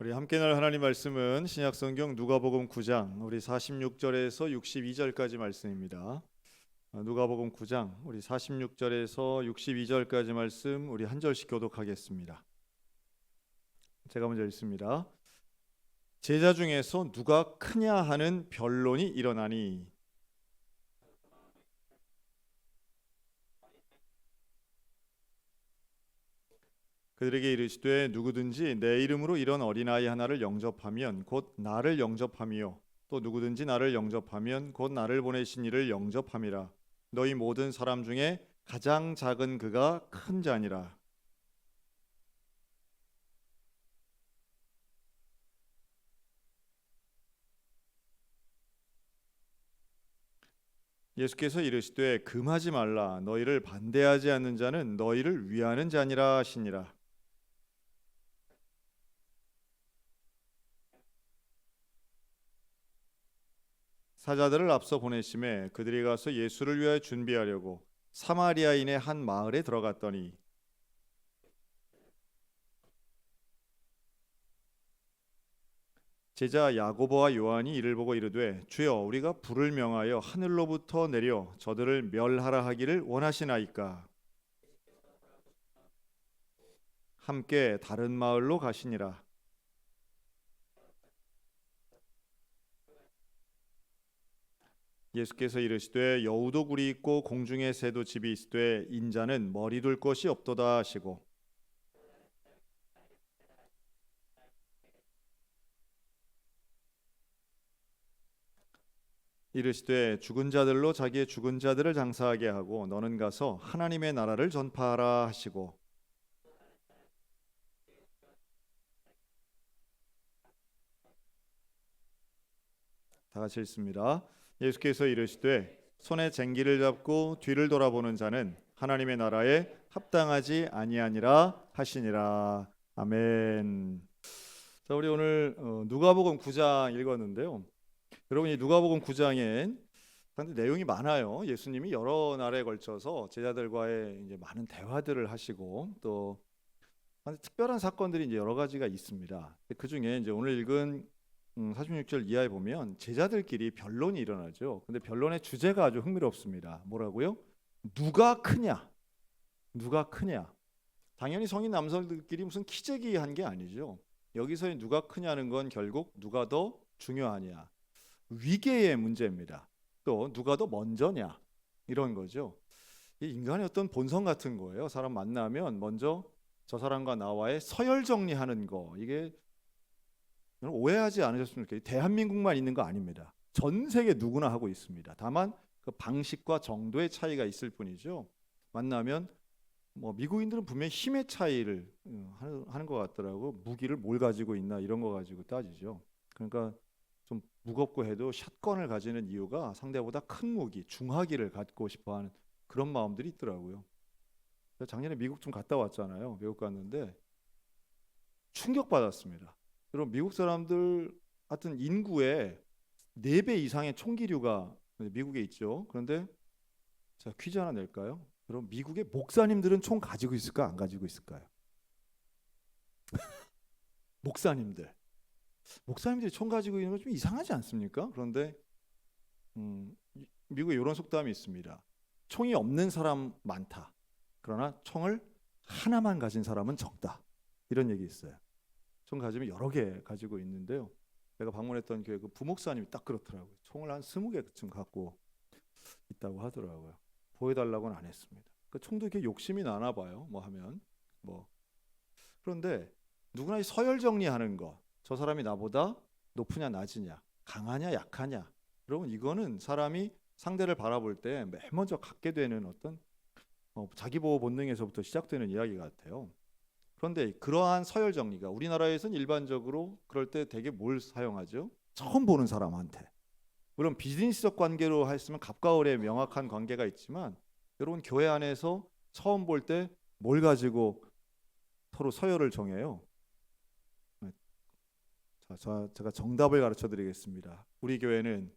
우리 함께 날 하나님 말씀은 신약성경 누가복음 9장 우리 46절에서 62절까지 말씀입니다. 누가복음 9장 우리 46절에서 62절까지 말씀 우리 한 절씩 교독하겠습니다. 제가 먼저 읽습니다. 제자 중에서 누가 크냐 하는 변론이 일어나니 그들에게 이르시되 누구든지 내 이름으로 이런 어린아이 하나를 영접하면 곧 나를 영접함이요 또 누구든지 나를 영접하면 곧 나를 보내신 이를 영접함이라. 너희 모든 사람 중에 가장 작은 그가 큰 자니라. 예수께서 이르시되 금하지 말라. 너희를 반대하지 않는 자는 너희를 위하는 자니라 하시니라. 사자들을 앞서 보내심에 그들이 가서 예수를 위하여 준비하려고 사마리아인의 한 마을에 들어갔더니 제자 야고보와 요한이 이를 보고 이르되 주여 우리가 불을 명하여 하늘로부터 내려 저들을 멸하라 하기를 원하시나이까. 함께 다른 마을로 가시니라. 예수께서 이르시되 여우도 굴이 있고 공중에 새도 집이 있으되 인자는 머리 둘 곳이 없도다 하시고 이르시되 죽은 자들로 자기의 죽은 자들을 장사하게 하고 너는 가서 하나님의 나라를 전파하라 하시고 다 같이 읽습니다. 예수께서 이르시되 손에 쟁기를 잡고 뒤를 돌아보는 자는 하나님의 나라에 합당하지 아니하니라 하시니라. 아멘. 자, 우리 오늘 누가복음 9장 읽었는데요. 여러분, 이 누가복음 9장엔 상당히 내용이 많아요. 예수님이 여러 날에 걸쳐서 제자들과의 이제 많은 대화들을 하시고 또 특별한 사건들이 이제 여러 가지가 있습니다. 그 중에 이제 오늘 읽은 46절 이하에 보면 제자들끼리 변론이 일어나죠. 근데 변론의 주제가 아주 흥미롭습니다. 뭐라고요? 누가 크냐? 누가 크냐? 당연히 성인 남성들끼리 무슨 키재기한 게 아니죠. 여기서의 누가 크냐는 건 결국 누가 더 중요하냐, 위계의 문제입니다. 또 누가 더 먼저냐 이런 거죠. 이 인간의 어떤 본성 같은 거예요. 사람 만나면 먼저 저 사람과 나와의 서열 정리하는 거, 이게 오해하지 않으셨으면 좋겠어요. 대한민국만 있는 거 아닙니다. 전 세계 누구나 하고 있습니다. 다만 그 방식과 정도의 차이가 있을 뿐이죠. 만나면 뭐 미국인들은 분명히 힘의 차이를 하는 것 같더라고. 무기를 뭘 가지고 있나 이런 거 가지고 따지죠. 그러니까 좀 무겁고 해도 샷건을 가지는 이유가 상대보다 큰 무기, 중화기를 갖고 싶어하는 그런 마음들이 있더라고요. 작년에 미국 좀 갔다 왔잖아요. 미국 갔는데 충격받았습니다. 여러분, 미국 사람들 하여튼 인구의 4배 이상의 총기류가 미국에 있죠. 그런데 자, 퀴즈 하나 낼까요? 여러분, 미국의 목사님들은 총 가지고 있을까 안 가지고 있을까요? 목사님들이 총 가지고 있는 거 좀 이상하지 않습니까? 그런데 미국에 이런 속담이 있습니다. 총이 없는 사람 많다. 그러나 총을 하나만 가진 사람은 적다. 이런 얘기 있어요. 총 가지면 여러 개 가지고 있는데요. 제가 방문했던 교회 그 부목사님이 딱 그렇더라고요. 총을 한 20개쯤 갖고 있다고 하더라고요. 보여달라고는 안 했습니다. 그 총도 이렇게 욕심이 나나 봐요. 뭐 하면 뭐. 그런데 누구나 이 서열 정리하는 거, 저 사람이 나보다 높으냐 낮으냐, 강하냐 약하냐, 여러분 이거는 사람이 상대를 바라볼 때 맨 먼저 갖게 되는 어떤 자기 보호 본능에서부터 시작되는 이야기 같아요. 그런데 그러한 서열 정리가 우리나라에서는 일반적으로 그럴 때 되게 뭘 사용하죠? 처음 보는 사람한테. 물론 비즈니스적 관계로 했으면 갑과 을의 명확한 관계가 있지만 여러분 교회 안에서 처음 볼 때 뭘 가지고 서로 서열을 정해요? 자, 제가 정답을 가르쳐 드리겠습니다. 우리 교회는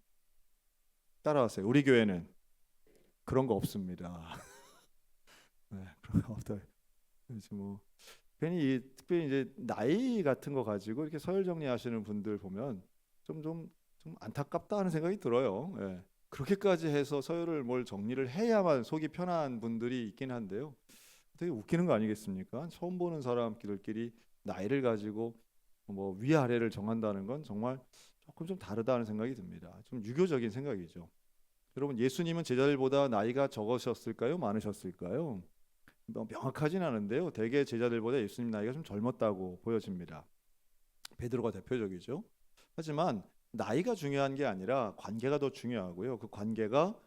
따라하세요. 우리 교회는 그런 거 없습니다. 네, 그런 거 없다. 뭐 괜히 특별히 이제 나이 같은 거 가지고 이렇게 서열 정리하시는 분들 보면 좀 안타깝다 하는 생각이 들어요. 예. 그렇게까지 해서 서열을 뭘 정리를 해야만 속이 편한 분들이 있긴 한데요. 되게 웃기는 거 아니겠습니까? 처음 보는 사람들끼리 나이를 가지고 뭐 위아래를 정한다는 건 정말 조금 좀 다르다는 생각이 듭니다. 좀 유교적인 생각이죠. 여러분, 예수님은 제자들보다 나이가 적으셨을까요? 많으셨을까요? 명확하진 않은데요. 대개 제자들보다 예수님 나이가 좀 젊었다고 보여집니다. 베드로가 대표적이죠. 하지만 나이가 중요한 게 아니라 관계가 더 중요하고요. 그 관계가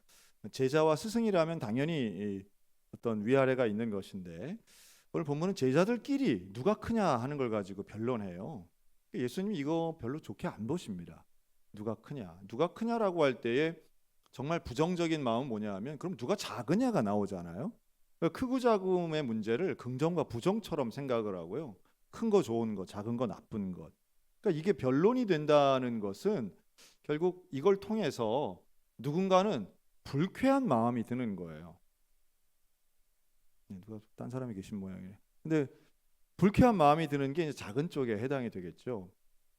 제자와 스승이라면 당연히 어떤 위아래가 있는 것인데, 오늘 본문은 제자들끼리 누가 크냐 하는 걸 가지고 변론해요. 예수님이 이거 별로 좋게 안 보십니다. 누가 크냐라고 할 때에 정말 부정적인 마음은 뭐냐 하면, 그럼 누가 작으냐가 나오잖아요. 크고 작음의 문제를 긍정과 부정처럼 생각을 하고요. 큰 거 좋은 거, 작은 거 나쁜 것. 그러니까 이게 변론이 된다는 것은 결국 이걸 통해서 누군가는 불쾌한 마음이 드는 거예요. 누가 딴 사람이 계신 모양이네. 근데 불쾌한 마음이 드는 게 이제 작은 쪽에 해당이 되겠죠.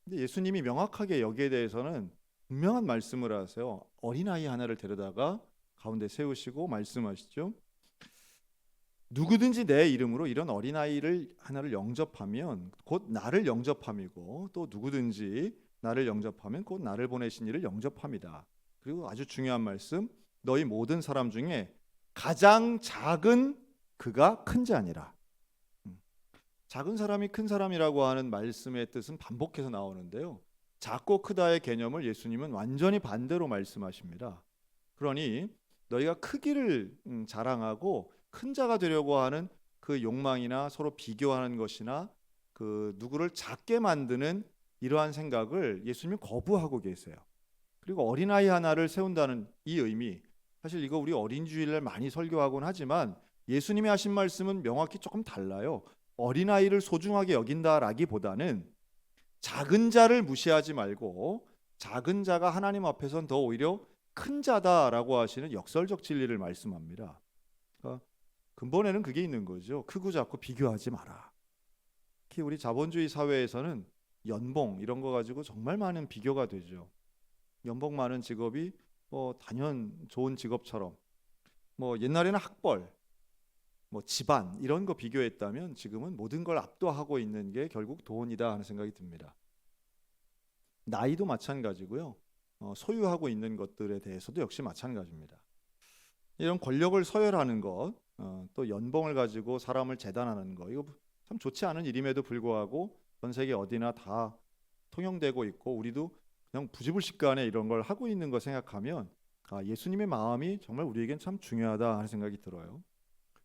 근데 예수님이 명확하게 여기에 대해서는 분명한 말씀을 하세요. 어린아이 하나를 데려다가 가운데 세우시고 말씀하시죠. 누구든지 내 이름으로 이런 어린아이를 하나를 영접하면 곧 나를 영접함이고, 또 누구든지 나를 영접하면 곧 나를 보내신 이를 영접함이다. 그리고 아주 중요한 말씀, 너희 모든 사람 중에 가장 작은 그가 큰 자니라. 작은 사람이 큰 사람이라고 하는 말씀의 뜻은 반복해서 나오는데요. 작고 크다의 개념을 예수님은 완전히 반대로 말씀하십니다. 그러니 너희가 크기를 자랑하고 큰 자가 되려고 하는 그 욕망이나 서로 비교하는 것이나 그 누구를 작게 만드는 이러한 생각을 예수님은 거부하고 계세요. 그리고 어린아이 하나를 세운다는 이 의미, 사실 이거 우리 어린이주일날 많이 설교하곤 하지만 예수님이 하신 말씀은 명확히 조금 달라요. 어린아이를 소중하게 여긴다라기보다는 작은 자를 무시하지 말고 작은 자가 하나님 앞에선 더 오히려 큰 자다라고 하시는 역설적 진리를 말씀합니다. 그러니까 근본에는 그게 있는 거죠. 크고 작고 비교하지 마라. 특히 우리 자본주의 사회에서는 연봉 이런 거 가지고 정말 많은 비교가 되죠. 연봉 많은 직업이 뭐 단연 좋은 직업처럼, 뭐 옛날에는 학벌, 뭐 집안 이런 거 비교했다면 지금은 모든 걸 압도하고 있는 게 결국 돈이다 하는 생각이 듭니다. 나이도 마찬가지고요. 소유하고 있는 것들에 대해서도 역시 마찬가지입니다. 이런 권력을 서열하는 것, 또 연봉을 가지고 사람을 재단하는 거, 이거 참 좋지 않은 일임에도 불구하고 전 세계 어디나 다 통용되고 있고 우리도 그냥 부지불식간에 이런 걸 하고 있는 거 생각하면 예수님의 마음이 정말 우리에겐 참 중요하다 하는 생각이 들어요.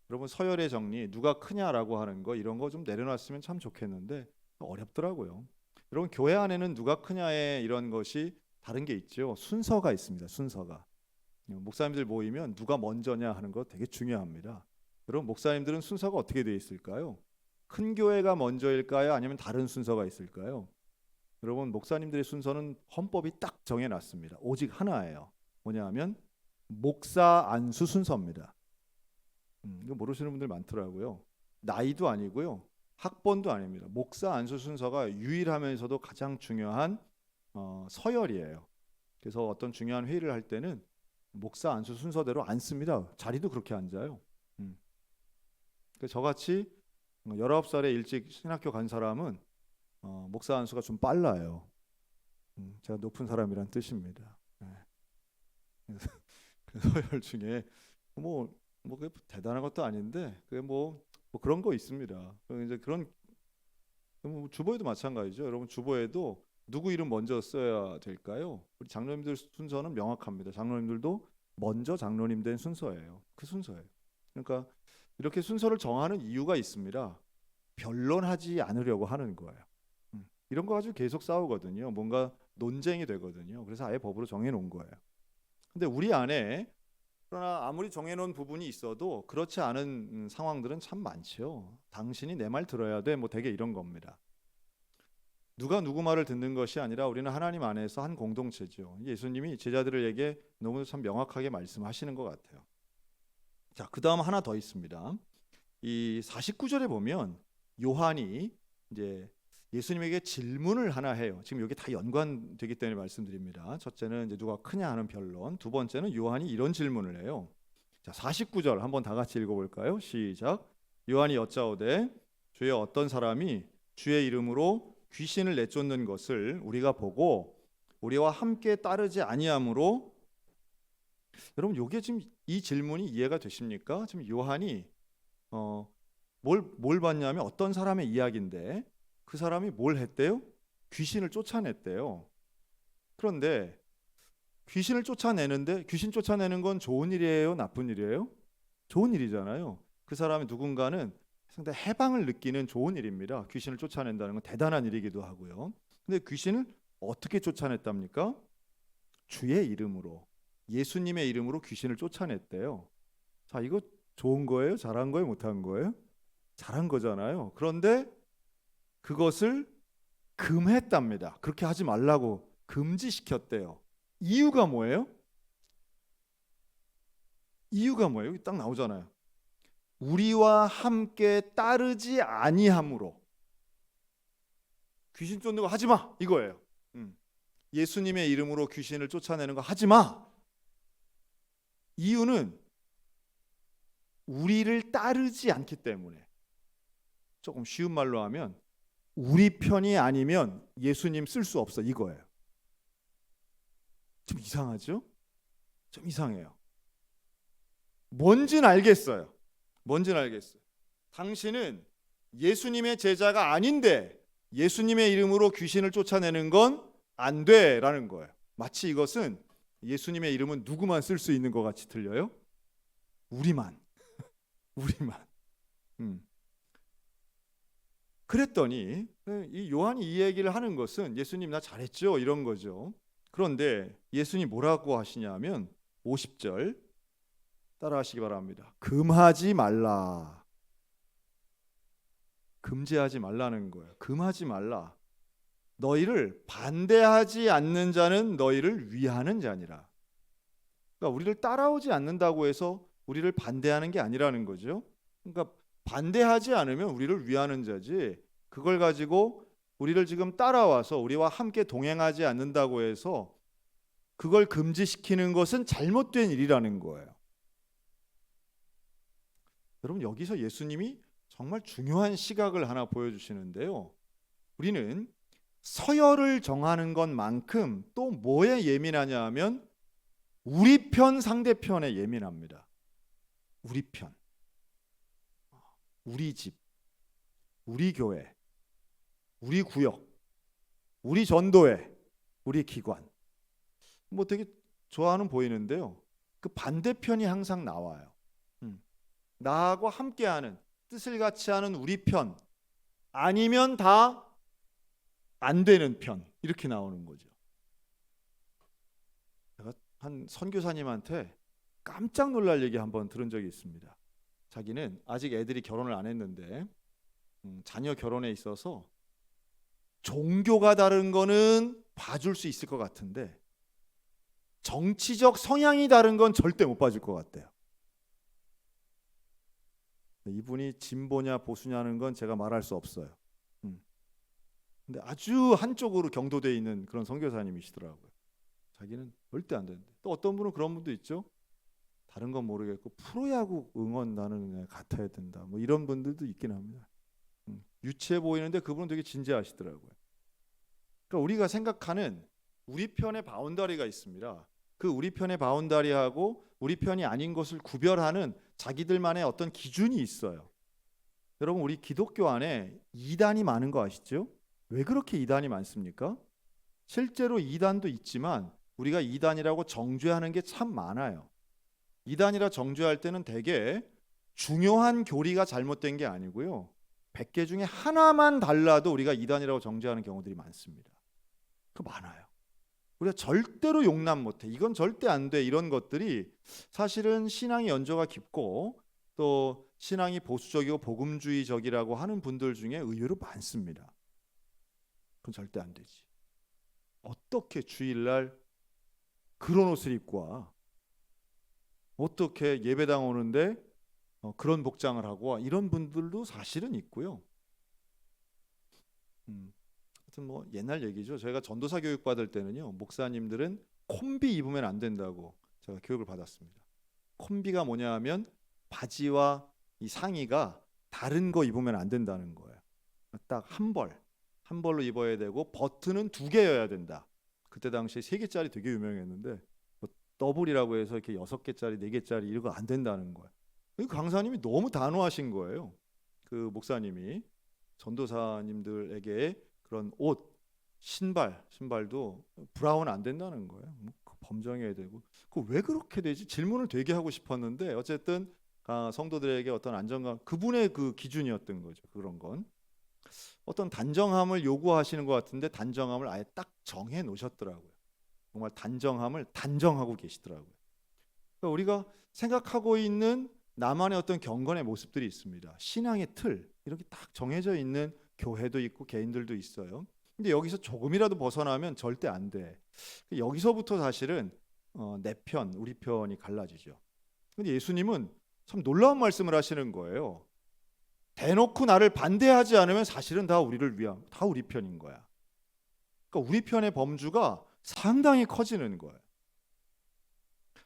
여러분, 서열의 정리, 누가 크냐라고 하는 거 이런 거 좀 내려놨으면 참 좋겠는데 어렵더라고요. 여러분, 교회 안에는 누가 크냐의 이런 것이 다른 게 있죠. 순서가 있습니다. 순서가. 목사님들 모이면 누가 먼저냐 하는 거 되게 중요합니다. 여러분, 목사님들은 순서가 어떻게 되어 있을까요? 큰 교회가 먼저일까요? 아니면 다른 순서가 있을까요? 여러분, 목사님들의 순서는 헌법이 딱 정해놨습니다. 오직 하나예요. 뭐냐 하면 목사 안수 순서입니다. 이거 모르시는 분들 많더라고요. 나이도 아니고요. 학번도 아닙니다. 목사 안수 순서가 유일하면서도 가장 중요한 서열이에요. 그래서 어떤 중요한 회의를 할 때는 목사 안수 순서대로 앉습니다. 자리도 그렇게 앉아요. 저같이 19살에 일찍 신학교 간 사람은 목사 안수가 좀 빨라요. 제가 높은 사람이란 뜻입니다. 그래서 그 서열 중에 뭐 그게 대단한 것도 아닌데 그게 뭐 그런 거 있습니다. 이제 그런 주보에도 마찬가지죠. 여러분, 주보에도 누구 이름 먼저 써야 될까요? 우리 장로님들 순서는 명확합니다. 장로님들도 먼저 장로님 된 순서예요. 그 순서예요. 그러니까 이렇게 순서를 정하는 이유가 있습니다. 변론하지 않으려고 하는 거예요. 이런 거 가지고 계속 싸우거든요. 뭔가 논쟁이 되거든요. 그래서 아예 법으로 정해놓은 거예요. 근데 우리 안에 그러나 아무리 정해놓은 부분이 있어도 그렇지 않은 상황들은 참 많죠. 당신이 내 말 들어야 돼. 뭐 되게 이런 겁니다. 누가 누구 말을 듣는 것이 아니라 우리는 하나님 안에서 한 공동체죠. 예수님이 제자들에게 너무 참 명확하게 말씀하시는 것 같아요. 자, 그 다음 하나 더 있습니다. 이 49절에 보면 요한이 이제 예수님에게 질문을 하나 해요. 지금 여기 다 연관되기 때문에 말씀드립니다. 첫째는 이제 누가 크냐 하는 변론, 두 번째는 요한이 이런 질문을 해요. 자, 49절 한번 다 같이 읽어볼까요? 시작. 요한이 여짜오되 주여 어떤 사람이 주의 이름으로 귀신을 내쫓는 것을 우리가 보고 우리와 함께 따르지 아니하므로. 여러분, 이게 지금 이 질문이 이해가 되십니까? 지금 요한이 뭘 봤냐면 어떤 사람의 이야기인데 그 사람이 뭘 했대요? 귀신을 쫓아냈대요. 그런데 귀신을 쫓아내는데 귀신 쫓아내는 건 좋은 일이에요? 나쁜 일이에요? 좋은 일이잖아요. 그 사람이 누군가는 상당히 해방을 느끼는 좋은 일입니다. 귀신을 쫓아낸다는 건 대단한 일이기도 하고요. 근데 귀신을 어떻게 쫓아냈답니까? 주의 이름으로, 예수님의 이름으로 귀신을 쫓아냈대요. 자, 이거 좋은 거예요? 잘한 거예요? 못한 거예요? 잘한 거잖아요. 그런데 그것을 금했답니다. 그렇게 하지 말라고 금지시켰대요. 이유가 뭐예요? 이유가 뭐예요? 여기 딱 나오잖아요. 우리와 함께 따르지 아니함으로. 귀신 쫓는 거 하지 마, 이거예요. 예수님의 이름으로 귀신을 쫓아내는 거 하지 마. 이유는 우리를 따르지 않기 때문에. 조금 쉬운 말로 하면 우리 편이 아니면 예수님 쓸 수 없어, 이거예요. 좀 이상하죠? 좀 이상해요. 뭔지는 알겠어요. 당신은 예수님의 제자가 아닌데 예수님의 이름으로 귀신을 쫓아내는 건 안 돼라는 거예요. 마치 이것은 예수님의 이름은 누구만 쓸 수 있는 것 같이 들려요? 우리만. 그랬더니 이 요한이 이 얘기를 하는 것은 예수님 나 잘했죠, 이런 거죠. 그런데 예수님 뭐라고 하시냐면 50절 따라하시기 바랍니다. 금하지 말라. 금지하지 말라는 거예요. 금하지 말라. 너희를 반대하지 않는 자는 너희를 위하는 자니라. 그러니까 우리를 따라오지 않는다고 해서 우리를 반대하는 게 아니라는 거죠. 그러니까 반대하지 않으면 우리를 위하는 자지, 그걸 가지고 우리를 지금 따라와서 우리와 함께 동행하지 않는다고 해서 그걸 금지시키는 것은 잘못된 일이라는 거예요. 여러분, 여기서 예수님이 정말 중요한 시각을 하나 보여주시는데요. 우리는 서열을 정하는 것만큼 또 뭐에 예민하냐 하면 우리 편 상대편에 예민합니다. 우리 편, 우리 집, 우리 교회, 우리 구역, 우리 전도회, 우리 기관. 뭐 되게 좋아하는 보이는데요. 그 반대편이 항상 나와요. 나하고 함께하는, 뜻을 같이 하는 우리 편, 아니면 다 안 되는 편, 이렇게 나오는 거죠. 제가 한 선교사님한테 깜짝 놀랄 얘기 한번 들은 적이 있습니다. 자기는 아직 애들이 결혼을 안 했는데 자녀 결혼에 있어서 종교가 다른 거는 봐줄 수 있을 것 같은데 정치적 성향이 다른 건 절대 못 봐줄 것 같대요. 이분이 진보냐 보수냐는 건 제가 말할 수 없어요. 근데 아주 한쪽으로 경도되어 있는 그런 선교사님이시더라고요. 자기는 절대 안 되는데. 또 어떤 분은 그런 분도 있죠. 다른 건 모르겠고 프로야구 응원 나는 같아야 된다. 뭐 이런 분들도 있긴 합니다. 유치해 보이는데 그분은 되게 진지하시더라고요. 그러니까 우리가 생각하는 우리 편의 바운다리가 있습니다. 그 우리 편의 바운다리하고 우리 편이 아닌 것을 구별하는 자기들만의 어떤 기준이 있어요. 여러분, 우리 기독교 안에 이단이 많은 거 아시죠? 왜 그렇게 이단이 많습니까? 실제로 이단도 있지만 우리가 이단이라고 정죄하는 게 참 많아요. 이단이라 정죄할 때는 대개 중요한 교리가 잘못된 게 아니고요, 100개 중에 하나만 달라도 우리가 이단이라고 정죄하는 경우들이 많습니다. 그 많아요. 우리가 절대로 용납 못해, 이건 절대 안 돼, 이런 것들이 사실은 신앙의 연조가 깊고 또 신앙이 보수적이고 복음주의적이라고 하는 분들 중에 의외로 많습니다. 그건 절대 안 되지. 어떻게 주일날 그런 옷을 입고 와? 어떻게 예배당 오는데 그런 복장을 하고 와? 이런 분들도 사실은 있고요. 하여튼 뭐 옛날 얘기죠. 저희가 전도사 교육 받을 때는요, 목사님들은 콤비 입으면 안 된다고 제가 교육을 받았습니다. 콤비가 뭐냐 하면 바지와 이 상의가 다른 거 입으면 안 된다는 거예요. 딱 한 벌로 입어야 되고 버튼은 2개여야 된다. 그때 당시에 3개짜리 되게 유명했는데 뭐 더블이라고 해서 이렇게 6개짜리, 4개짜리 이런 거 안 된다는 거예요. 그 강사님이 너무 단호하신 거예요. 그 목사님이 전도사님들에게 그런 옷, 신발도 브라운 안 된다는 거예요. 뭐 범정해야 되고. 그 왜 그렇게 되지? 질문을 되게 하고 싶었는데 어쨌든 성도들에게 어떤 안정감, 그분의 그 기준이었던 거죠. 그런 건 어떤 단정함을 요구하시는 것 같은데 단정함을 아예 딱 정해 놓으셨더라고요. 정말 단정함을 단정하고 계시더라고요. 그러니까 우리가 생각하고 있는 나만의 어떤 경건의 모습들이 있습니다. 신앙의 틀 이렇게 딱 정해져 있는 교회도 있고 개인들도 있어요. 근데 여기서 조금이라도 벗어나면 절대 안 돼. 여기서부터 사실은 내 편, 우리 편이 갈라지죠. 근데 예수님은 참 놀라운 말씀을 하시는 거예요. 대놓고 나를 반대하지 않으면 사실은 다 우리를 위한, 다 우리 편인 거야. 그러니까 우리 편의 범주가 상당히 커지는 거예요.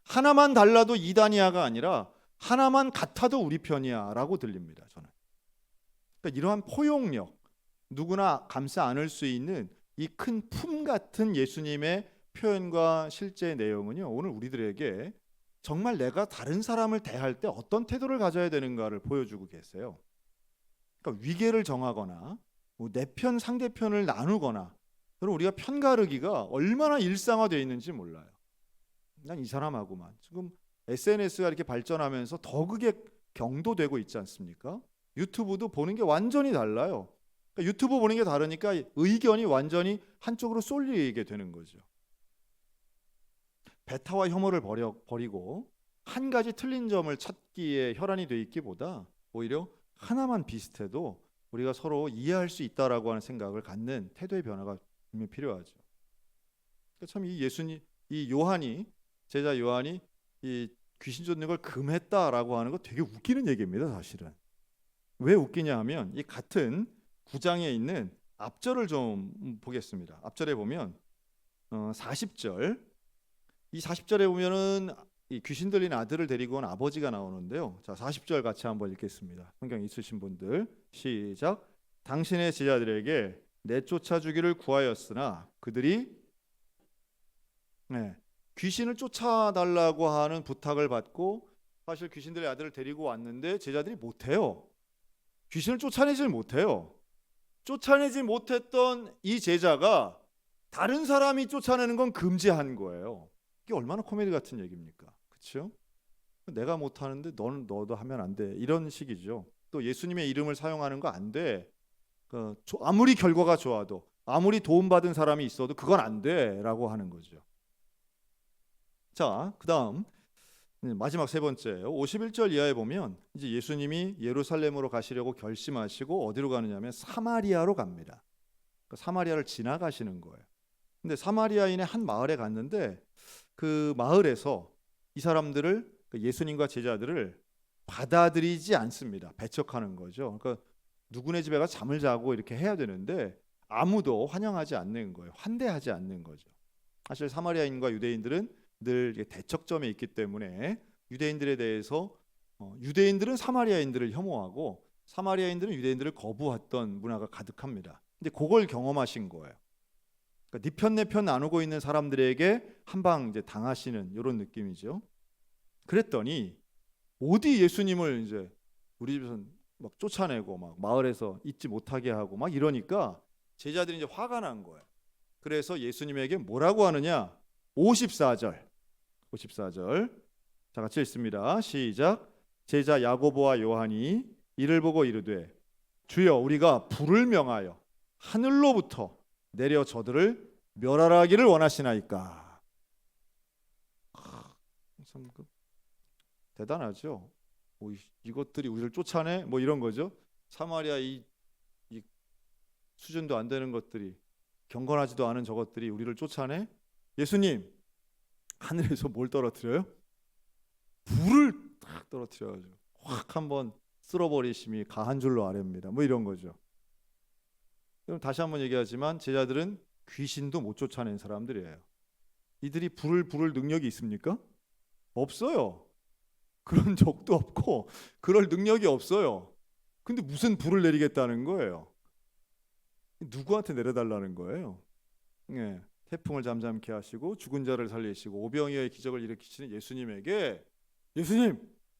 하나만 달라도 이단이야가 아니라 하나만 같아도 우리 편이야라고 들립니다. 저는. 그러니까 이러한 포용력, 누구나 감싸 안을 수 있는 이 큰 품 같은 예수님의 표현과 실제 내용은요, 오늘 우리들에게 정말 내가 다른 사람을 대할 때 어떤 태도를 가져야 되는가를 보여주고 계세요. 그러니까 위계를 정하거나 내 편 상대편을 나누거나, 그럼 우리가 편 가르기가 얼마나 일상화되어 있는지 몰라요. 난 이 사람하고만. 지금 SNS가 이렇게 발전하면서 더 그게 경도되고 있지 않습니까? 유튜브도 보는 게 완전히 달라요. 그러니까 유튜브 보는 게 다르니까 의견이 완전히 한쪽으로 쏠리게 되는 거죠. 배타와 혐오를 버리고 한 가지 틀린 점을 찾기에 혈안이 돼 있기보다 오히려 하나만 비슷해도 우리가 서로 이해할 수 있다라고 하는 생각을 갖는 태도의 변화가 분명히 필요하죠. 참 이 제자 요한이 이 귀신 쫓는 걸 금했다라고 하는 거 되게 웃기는 얘기입니다, 사실은. 왜 웃기냐 하면 이 같은 9장에 있는 앞절을 좀 보겠습니다. 앞절에 보면 40절, 이 40절에 보면은 이 귀신 들린 아들을 데리고 온 아버지가 나오는데요. 자, 40절 같이 한번 읽겠습니다. 성경 있으신 분들 시작. 당신의 제자들에게 내쫓아 주기를 구하였으나 그들이 귀신을 쫓아달라고 하는 부탁을 받고 사실 귀신들의 아들을 데리고 왔는데 제자들이 못해요. 귀신을 쫓아내질 못해요. 쫓아내지 못했던 이 제자가 다른 사람이 쫓아내는 건 금지한 거예요. 이게 얼마나 코미디 같은 얘기입니까? 그렇죠? 내가 못하는데 너도 하면 안 돼. 이런 식이죠. 또 예수님의 이름을 사용하는 거 안 돼. 아무리 결과가 좋아도 아무리 도움받은 사람이 있어도 그건 안 돼라고 하는 거죠. 자, 그 다음 마지막 세 번째예요. 51절 이하에 보면 이제 예수님이 예루살렘으로 가시려고 결심하시고 어디로 가느냐면 사마리아로 갑니다. 그러니까 사마리아를 지나가시는 거예요. 근데 사마리아인의 한 마을에 갔는데 그 마을에서 이 사람들을, 예수님과 제자들을 받아들이지 않습니다. 배척하는 거죠. 그러니까 누구네 집에 가서 잠을 자고 이렇게 해야 되는데 아무도 환영하지 않는 거예요. 환대하지 않는 거죠. 사실 사마리아인과 유대인들은 늘 대척점에 있기 때문에 유대인들에 대해서 유대인들은 사마리아인들을 혐오하고 사마리아인들은 유대인들을 거부했던 문화가 가득합니다. 근데 그걸 경험하신 거예요. 그러니까 네 편 내 편 나누고 있는 사람들에게 한 방 이제 당하시는 이런 느낌이죠. 그랬더니 어디 예수님을 이제 우리 집에서 막 쫓아내고 막 마을에서 있지 못하게 하고 막 이러니까 제자들이 이제 화가 난 거예요. 그래서 예수님에게 뭐라고 하느냐? 54절 자, 같이 읽습니다. 시작. 제자 야고보와 요한이 이를 보고 이르되 주여, 우리가 불을 명하여 하늘로부터 내려 저들을 멸하라기를 원하시나이까. 참 대단하죠. 이것들이 우리를 쫓아내? 뭐 이런 거죠. 사마리아 이 수준도 안 되는 것들이, 경건하지도 않은 저것들이 우리를 쫓아내? 예수님, 하늘에서 뭘 떨어뜨려요? 불을 딱 떨어뜨려가지고 확 한번 쓸어버리심이 가한 줄로 아렵니다. 뭐 이런 거죠. 그럼 다시 한번 얘기하지만 제자들은 귀신도 못 쫓아낸 사람들이에요. 이들이 불을 부를 능력이 있습니까? 없어요. 그런 적도 없고 그럴 능력이 없어요. 근데 무슨 불을 내리겠다는 거예요? 누구한테 내려달라는 거예요? 예, 태풍을 잠잠케 하시고 죽은 자를 살리시고 오병이어의 기적을 일으키시는 예수님에게 예수님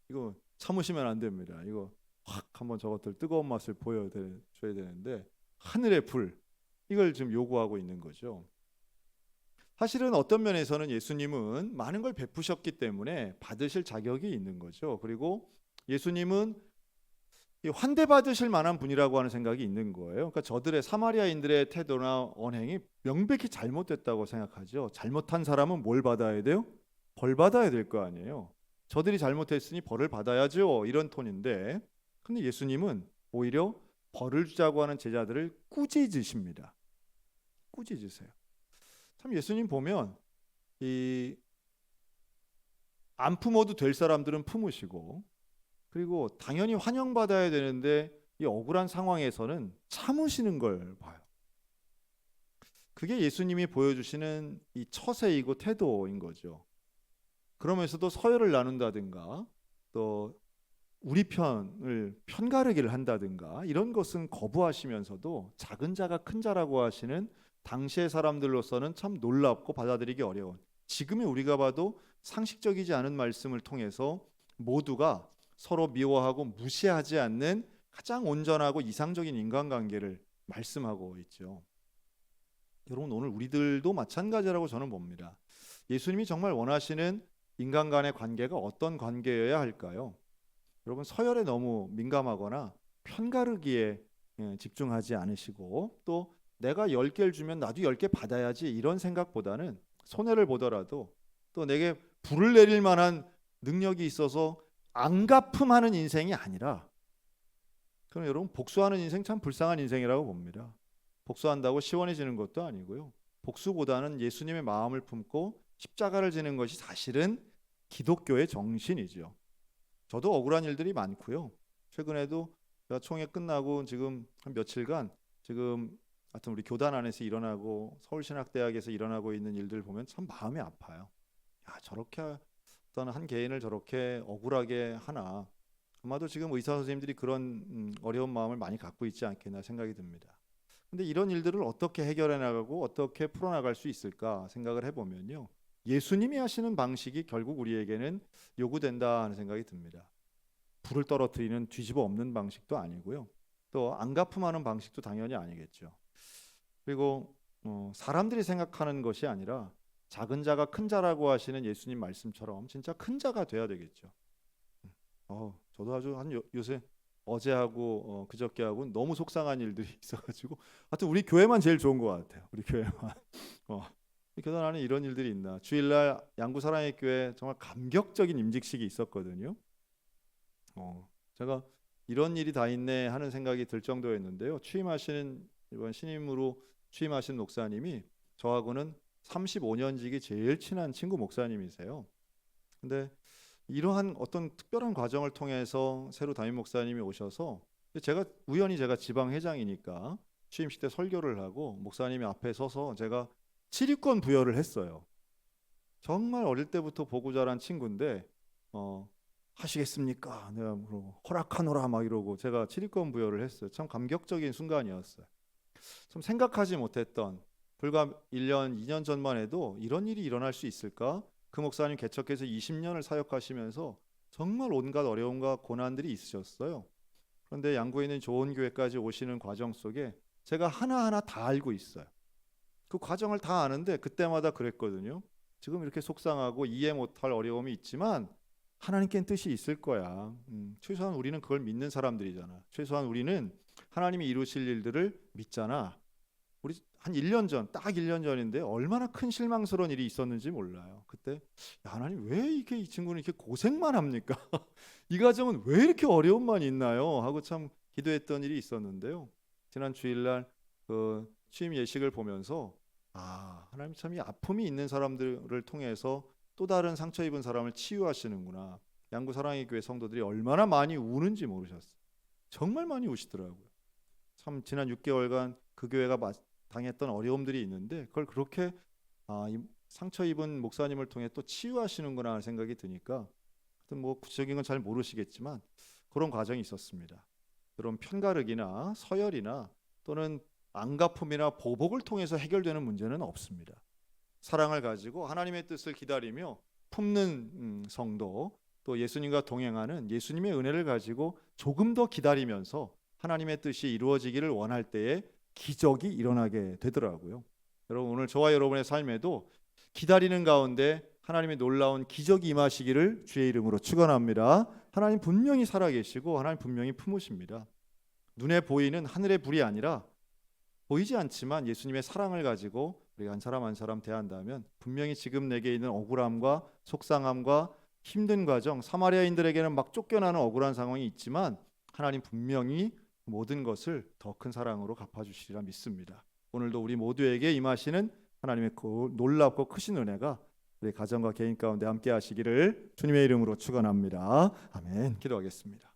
이거 참으시면 안 됩니다. 이거 확 한번 저것들 뜨거운 맛을 보여줘야 되는데 하늘의 불 이걸 지금 요구하고 있는 거죠. 사실은 어떤 면에서는 예수님은 많은 걸 베푸셨기 때문에 받으실 자격이 있는 거죠. 그리고 예수님은 환대받으실 만한 분이라고 하는 생각이 있는 거예요. 그러니까 저들의 사마리아인들의 태도나 언행이 명백히 잘못됐다고 생각하죠. 잘못한 사람은 뭘 받아야 돼요? 벌 받아야 될 거 아니에요. 저들이 잘못했으니 벌을 받아야죠. 이런 톤인데 근데 예수님은 오히려 벌을 주자고 하는 제자들을 꾸짖으십니다. 꾸짖으세요. 참 예수님 보면 안 품어도 될 사람들은 품으시고 그리고 당연히 환영받아야 되는데 이 억울한 상황에서는 참으시는 걸 봐요. 그게 예수님이 보여주시는 이 처세이고 태도인 거죠. 그러면서도 서열을 나눈다든가 또 우리 편을 편가르기를 한다든가 이런 것은 거부하시면서도 작은 자가 큰 자라고 하시는 당시의 사람들로서는 참 놀랍고 받아들이기 어려운 지금의 우리가 봐도 상식적이지 않은 말씀을 통해서 모두가 서로 미워하고 무시하지 않는 가장 온전하고 이상적인 인간관계를 말씀하고 있죠. 여러분 오늘 우리들도 마찬가지라고 저는 봅니다. 예수님이 정말 원하시는 인간 간의 관계가 어떤 관계여야 할까요? 여러분 서열에 너무 민감하거나 편가르기에 집중하지 않으시고 또 내가 10개를 주면 나도 10개 받아야지 이런 생각보다는 손해를 보더라도 또 내게 불을 내릴 만한 능력이 있어서 앙가품하는 인생이 아니라 그럼 여러분 복수하는 인생 참 불쌍한 인생이라고 봅니다. 복수한다고 시원해지는 것도 아니고요. 복수보다는 예수님의 마음을 품고 십자가를 지는 것이 사실은 기독교의 정신이죠. 저도 억울한 일들이 많고요. 최근에도 제가 총회 끝나고 지금 한 며칠간 지금 하여튼 우리 교단 안에서 일어나고 서울신학대학에서 일어나고 있는 일들 보면 참 마음이 아파요. 야, 저렇게 어떤 한 개인을 저렇게 억울하게 하나. 아마도 지금 의사 선생님들이 그런 어려운 마음을 많이 갖고 있지 않겠나 생각이 듭니다. 근데 이런 일들을 어떻게 해결해 나가고 어떻게 풀어나갈 수 있을까 생각을 해보면요. 예수님이 하시는 방식이 결국 우리에게는 요구된다 하는 생각이 듭니다. 불을 떨어뜨리는 뒤집어 엎는 방식도 아니고요. 또 앙가품하는 방식도 당연히 아니겠죠. 그리고 사람들이 생각하는 것이 아니라 작은 자가 큰 자라고 하시는 예수님 말씀처럼 진짜 큰 자가 돼야 되겠죠. 저도 아주 요새 어제하고 그저께하고 너무 속상한 일들이 있어가지고 하여튼 우리 교회만 제일 좋은 것 같아요. 우리 교회만. 교단 안에 이런 일들이 있나. 주일날 양구 사랑의 교회 정말 감격적인 임직식이 있었거든요. 제가 이런 일이 다 있네 하는 생각이 들 정도였는데요. 취임하시는 이번 신임으로 취임하신 목사님이 저하고는 35년지기 제일 친한 친구 목사님이세요. 근데 이러한 어떤 특별한 과정을 통해서 새로 담임 목사님이 오셔서 제가 우연히 제가 지방 회장이니까 취임식 때 설교를 하고 목사님이 앞에 서서 제가 치리권 부여를 했어요. 정말 어릴 때부터 보고 자란 친구인데 하시겠습니까? 내가 허락하노라 막 이러고 제가 치리권 부여를 했어요. 참 감격적인 순간이었어요. 좀 생각하지 못했던 불과 1년, 2년 전만 해도 이런 일이 일어날 수 있을까? 그 목사님 개척해서 20년을 사역하시면서 정말 온갖 어려움과 고난들이 있으셨어요. 그런데 양구에 있는 좋은 교회까지 오시는 과정 속에 제가 하나하나 다 알고 있어요. 그 과정을 다 아는데 그때마다 그랬거든요. 지금 이렇게 속상하고 이해 못할 어려움이 있지만 하나님께는 뜻이 있을 거야. 최소한 우리는 그걸 믿는 사람들이잖아. 최소한 우리는 하나님이 이루실 일들을 믿잖아. 우리 한 1년 전, 딱 1년 전인데 얼마나 큰 실망스러운 일이 있었는지 몰라요. 그때 야, 하나님 왜 이렇게 이 친구는 이렇게 고생만 합니까? 이 가정은 왜 이렇게 어려움만 있나요? 하고 참 기도했던 일이 있었는데요. 지난 주일날 그 취임 예식을 보면서 하나님 참 이 아픔이 있는 사람들을 통해서 또 다른 상처 입은 사람을 치유하시는구나. 양구 사랑의 교회 성도들이 얼마나 많이 우는지 모르셨어요. 정말 많이 우시더라고요. 참 지난 6개월간 그 교회가 당했던 어려움들이 있는데 그걸 그렇게 이 상처 입은 목사님을 통해 또 치유하시는구나 하는 생각이 드니까 하여튼 뭐 구체적인 건 잘 모르시겠지만 그런 과정이 있었습니다. 그런 편가르기나 서열이나 또는 안갚음이나 보복을 통해서 해결되는 문제는 없습니다. 사랑을 가지고 하나님의 뜻을 기다리며 품는 성도, 또 예수님과 동행하는 예수님의 은혜를 가지고 조금 더 기다리면서 하나님의 뜻이 이루어지기를 원할 때에 기적이 일어나게 되더라고요. 여러분, 오늘 저와 여러분의 삶에도 기다리는 가운데 하나님의 놀라운 기적이 임하시기를 주의 이름으로 축원합니다. 하나님 분명히 살아계시고 하나님 분명히 품으십니다. 눈에 보이는 하늘의 불이 아니라 보이지 않지만 예수님의 사랑을 가지고 우리가 한 사람 한 사람 대한다면 분명히 지금 내게 있는 억울함과 속상함과 힘든 과정, 사마리아인들에게는 막 쫓겨나는 억울한 상황이 있지만 하나님 분명히 모든 것을 더 큰 사랑으로 갚아주시리라 믿습니다. 오늘도 우리 모두에게 임하시는 하나님의 놀랍고 크신 은혜가 우리 가정과 개인 가운데 함께 하시기를 주님의 이름으로 축원합니다. 아멘. 기도하겠습니다.